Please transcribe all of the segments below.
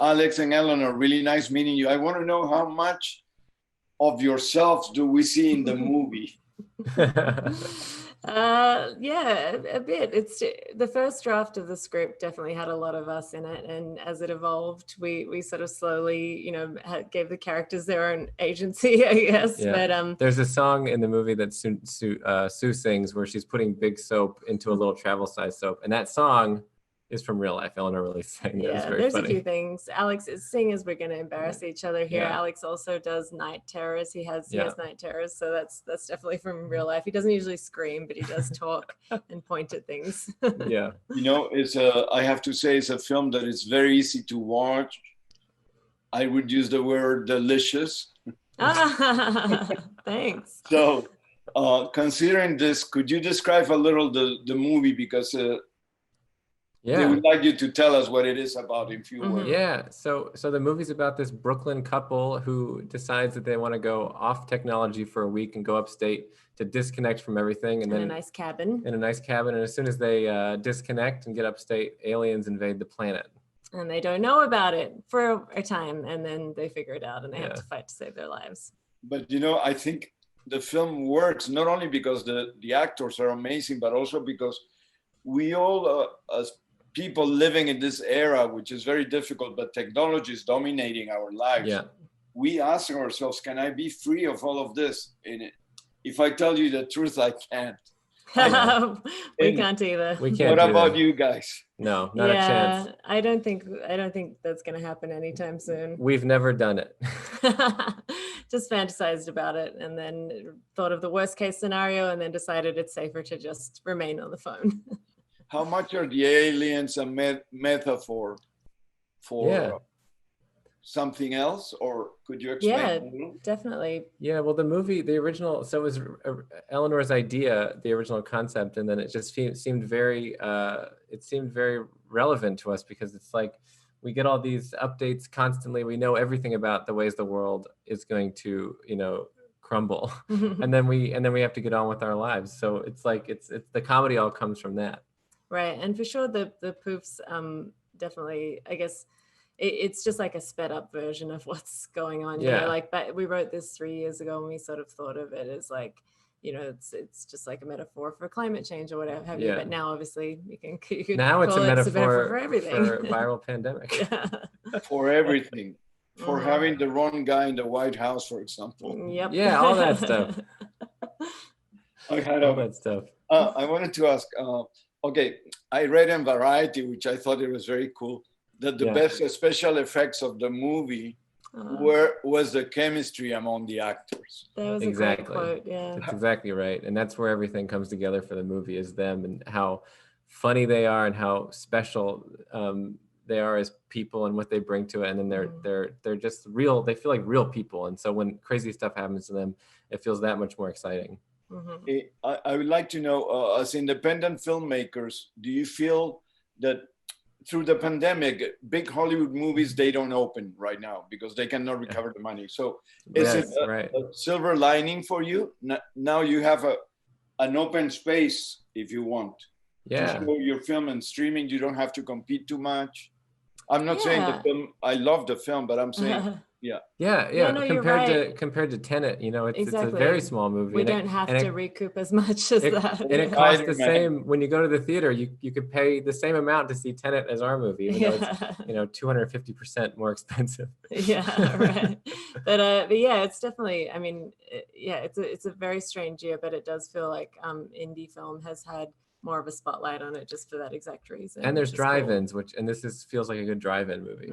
Alex and Eleanor, really nice meeting you. I want to know how much of yourselves do we see in the movie? Yeah, a bit. It's the first draft of the script definitely had a lot of us in it, and as it evolved, we sort of slowly, gave the characters their own agency, I guess. Yeah. But there's a song in the movie that Sue sings where she's putting big soap into a little travel size soap, and that song is from real life. Eleanor really sang that. yeah, Very there's funny. a few things. Alex is singers. We're going to embarrass each other here. Yeah. Alex also does night terrors. He has night terrors, so that's definitely from real life. He doesn't usually scream, but he does talk and point at things. Yeah. I have to say, it's a film that is very easy to watch. I would use the word delicious. Thanks. So, considering this, could you describe a little the movie? Because they would like you to tell us what it is about in few words. Yeah, so the movie's about this Brooklyn couple who decides that they want to go off technology for a week and go upstate to disconnect from everything. And then in a nice cabin. In a nice cabin. And as soon as they disconnect and get upstate, aliens invade the planet. And they don't know about it for a time. And then they figure it out and they have to fight to save their lives. But, I think the film works not only because the actors are amazing, but also because we all, as people living in this era, which is very difficult, but technology is dominating our lives. Yeah. We ask ourselves, can I be free of all of this? And if I tell you the truth, I can't. We can't either. We can't. What about you guys? No, not a chance. I don't think that's going to happen anytime soon. We've never done it. Just fantasized about it and then thought of the worst case scenario and then decided it's safer to just remain on the phone. How much are the aliens a metaphor for something else, or could you explain? Yeah, definitely. Yeah, well, the movie, the original, so it was Eleanor's idea, the original concept, and then it just seemed very relevant to us because it's like we get all these updates constantly. We know everything about the ways the world is going to, crumble, and then we have to get on with our lives. So it's like it's the comedy all comes from that. Right, and for sure the poofs definitely, I guess. It's just like a sped up version of what's going on. But we wrote this 3 years ago and we sort of thought of it as like, it's just like a metaphor for climate change or whatever have you. But now obviously you can now it's a metaphor for everything. For viral pandemic. For everything. For having the wrong guy in the White House, for example. Yep. Yeah, all that stuff. I had all that stuff. I wanted to ask, I read in Variety, which I thought it was very cool, that the best special effects of the movie was the chemistry among the actors. That was exactly a great quote, yeah. That's exactly right. And that's where everything comes together for the movie, is them and how funny they are and how special they are as people and what they bring to it. And then they're just real. They feel like real people. And so when crazy stuff happens to them, it feels that much more exciting. I would like to know, as independent filmmakers, do you feel that through the pandemic, big Hollywood movies, they don't open right now because they cannot recover the money? So is it a silver lining for you? Now you have an open space, if you want, to show your film and streaming. You don't have to compete too much. I'm not saying the film, I love the film, but I'm saying, compared to Tenet, it's a very small movie. We don't have to recoup as much as that. And it costs the same. When you go to the theater, you could pay the same amount to see Tenet as our movie, even though it's 250% more expensive. Yeah, right. But yeah, it's definitely, I mean, it's a very strange year, but it does feel like indie film has had more of a spotlight on it just for that exact reason. And there's drive-ins, and this feels like a good drive-in movie.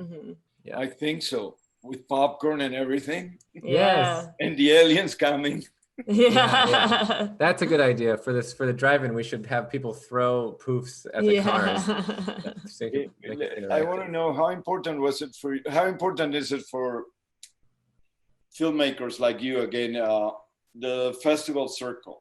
Yeah, I think so. With popcorn and everything. Yes. And the aliens coming. Yeah. That's a good idea for the drive-in. We should have people throw poofs at the cars. I want to know how important is it for filmmakers like you, again, the festival circuit.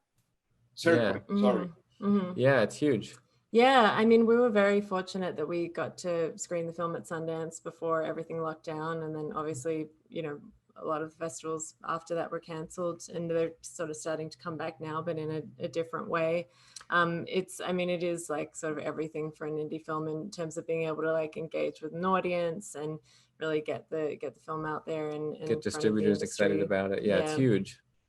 Yeah, it's huge. Yeah, I mean, we were very fortunate that we got to screen the film at Sundance before everything locked down. And then obviously, a lot of the festivals after that were canceled and they're sort of starting to come back now, but in a different way. It is like sort of everything for an indie film in terms of being able to like engage with an audience and really get the film out there and get distributors excited about it. Yeah, it's huge.